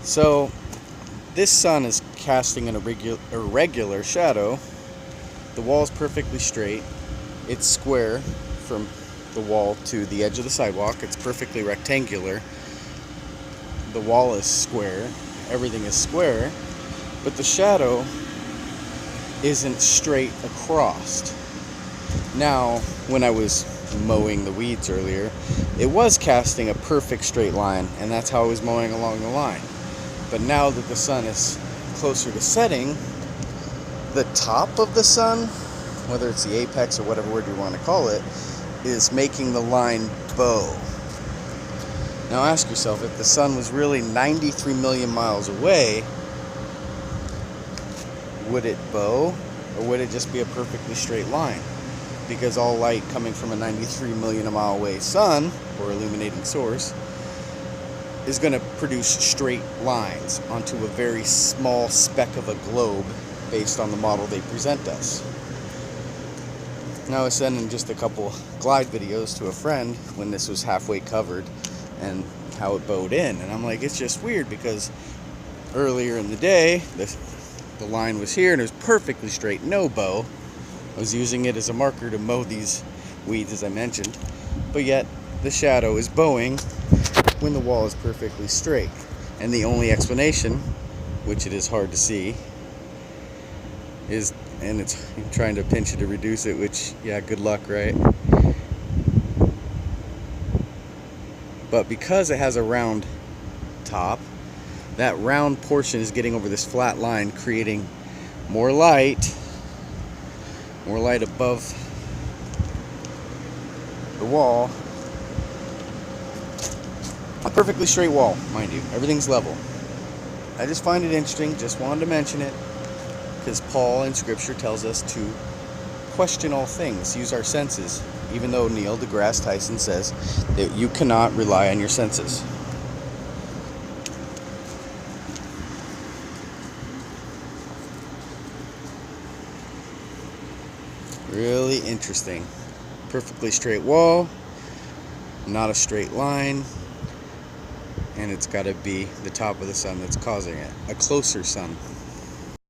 So this sun is casting an irregular shadow. The wall is perfectly straight. It's square from the wall to the edge of the sidewalk. It's perfectly rectangular. The wall is square. Everything is square. But the shadow isn't straight across. Now, when I was mowing the weeds earlier, it was casting a perfect straight line, and that's how I was mowing along the line. But now that the sun is closer to setting, the top of the sun, whether it's the apex or whatever word you want to call it, is making the line bow. Now ask yourself, if the sun was really 93 million miles away, would it bow, or would it just be a perfectly straight line? Because all light coming from a 93 million mile away sun, or illuminating source, is going to produce straight lines onto a very small speck of a globe based on the model they present us. Now I was sending just a couple glide videos to a friend when this was halfway covered and how it bowed in, and I'm like, it's just weird because earlier in the day the line was here and it was perfectly straight, no bow. I was using it as a marker to mow these weeds, as I mentioned, but yet the shadow is bowing when the wall is perfectly straight. And the only explanation, which it is hard to see, is, and it's trying to pinch it to reduce it, which, yeah, good luck, right? But because it has a round top, that round portion is getting over this flat line, creating more light above the wall. A perfectly straight wall, mind you. Everything's level. I just find it interesting. Just wanted to mention it because Paul in Scripture tells us to question all things, use our senses, even though Neil deGrasse Tyson says that you cannot rely on your senses. Really interesting. Perfectly straight wall, not a straight line, and it's got to be the top of the sun that's causing it. A closer sun.